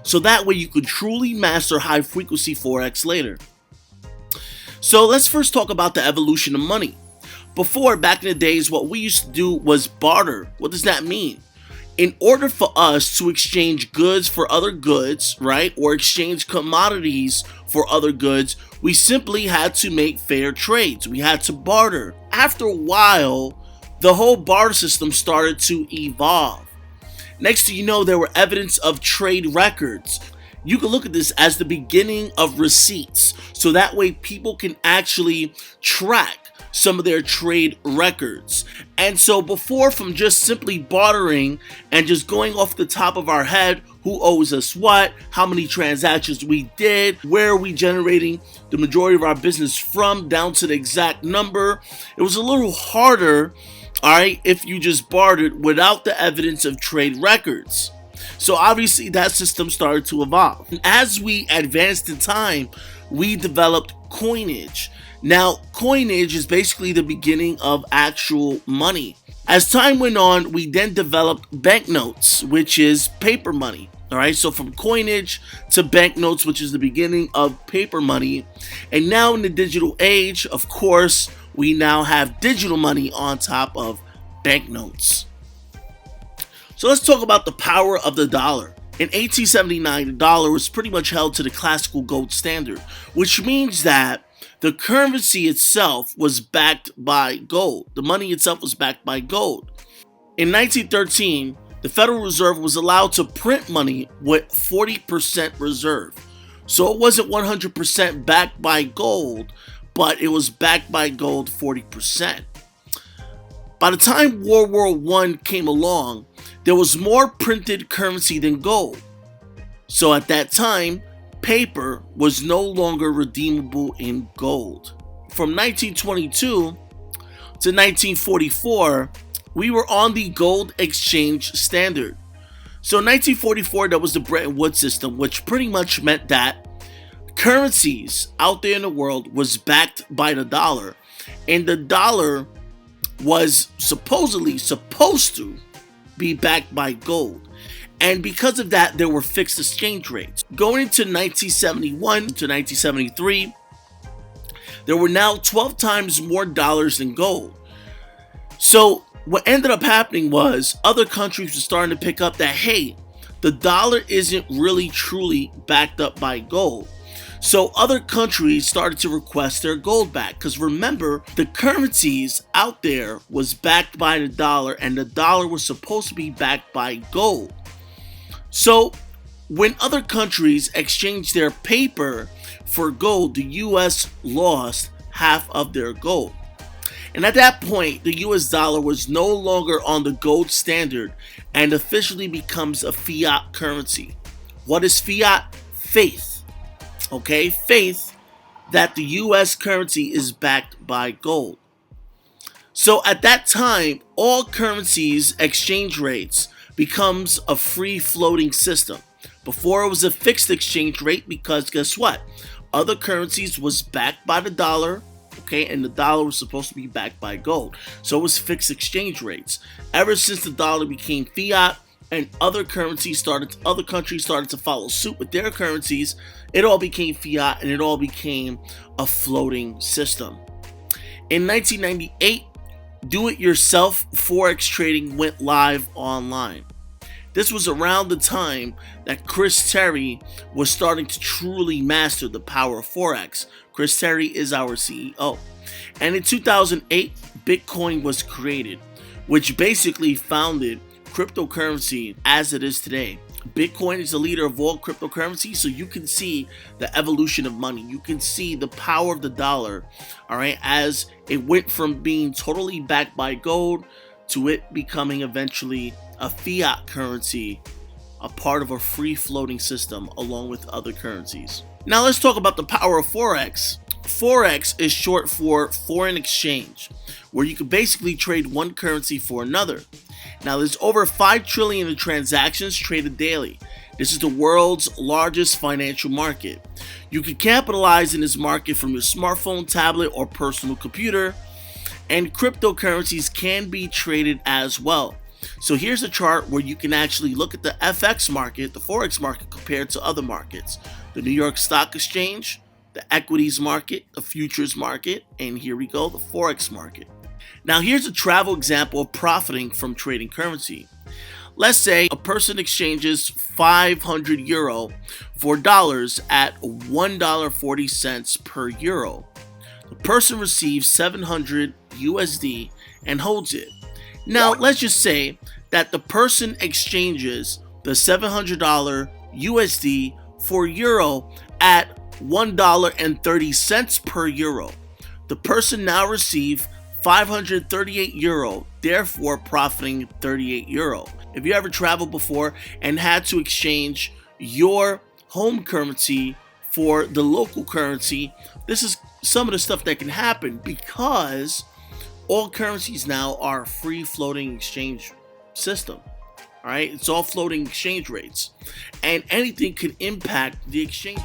so that way you can truly master high frequency Forex later. So let's first talk about the evolution of money. Before, back in the days, what we used to do was barter. What does that mean? In order for us to exchange goods for other goods, right, or exchange commodities for other goods, we simply had to make fair trades. We had to barter. After a while, the whole barter system started to evolve. Next thing you know, there were evidence of trade records. You can look at this as the beginning of receipts, so that way people can actually track some of their trade records. And so before, from just simply bartering and just going off the top of our head, who owes us what, how many transactions we did, where are we generating the majority of our business from, down to the exact number, it was a little harder, alright, if you just bartered without the evidence of trade records. So obviously that system started to evolve. And as we advanced in time, we developed coinage. Now, coinage is basically the beginning of actual money. As time went on, we then developed banknotes, which is paper money. All right, so from coinage to banknotes, which is the beginning of paper money. And now in the digital age, of course, we now have digital money on top of banknotes. So let's talk about the power of the dollar. In 1879, the dollar was pretty much held to the classical gold standard, which means that the currency itself was backed by gold. The money itself was backed by gold. In 1913, the Federal Reserve was allowed to print money with 40% reserve. So it wasn't 100% backed by gold, but it was backed by gold 40%. By the time World War I came along, there was more printed currency than gold. So at that time, paper was no longer redeemable in gold. From 1922 to 1944, we were on the gold exchange standard. So in 1944, that was the Bretton Woods system, which pretty much meant that currencies out there in the world was backed by the dollar, and the dollar was supposed to be backed by gold. And because of that, there were fixed exchange rates. Going into 1971 to 1973, there were now 12 times more dollars than gold. So what ended up happening was other countries were starting to pick up that, hey, the dollar isn't really truly backed up by gold. So other countries started to request their gold back, because remember, the currencies out there was backed by the dollar, and the dollar was supposed to be backed by gold. So when other countries exchanged their paper for gold, the US lost half of their gold. And at that point, the US dollar was no longer on the gold standard and officially becomes a fiat currency. What is fiat? Faith. Okay, faith that the US currency is backed by gold. So at that time, all currencies exchange rates becomes a free floating system. Before, it was a fixed exchange rate, because guess what? Other currencies was backed by the dollar, okay, and the dollar was supposed to be backed by gold. So it was fixed exchange rates. Ever since the dollar became fiat and other countries started to follow suit with their currencies, it all became fiat and it all became a floating system. In 1998, do-it-yourself Forex trading went live online. This was around the time that Chris Terry was starting to truly master the power of Forex. Chris Terry is our CEO. And in 2008, Bitcoin was created, which basically founded cryptocurrency as it is today. Bitcoin is the leader of all cryptocurrency, so you can see the evolution of money. You can see the power of the dollar, all right, as it went from being totally backed by gold to it becoming eventually a fiat currency, a part of a free floating system along with other currencies. Now let's talk about the power of Forex. Forex is short for foreign exchange, where you can basically trade one currency for another. Now there's over 5 trillion in transactions traded daily. This is the world's largest financial market. You can capitalize in this market from your smartphone, tablet, or personal computer, and cryptocurrencies can be traded as well. So here's a chart where you can actually look at the FX market, the Forex market, compared to other markets. The New York Stock Exchange, the equities market, the futures market, and here we go, the Forex market. Now here's a travel example of profiting from trading currency. Let's say a person exchanges 500 euro for dollars at $1.40 per euro. The person receives 700 USD and holds it. Now, let's just say that the person exchanges the $700 USD for euro at $1.30 per euro. The person now receives 538 euro, therefore profiting 38 euro. If you ever traveled before and had to exchange your home currency for the local currency, this is some of the stuff that can happen because all currencies now are a free floating exchange system. All right, it's all floating exchange rates, and anything can impact the exchange.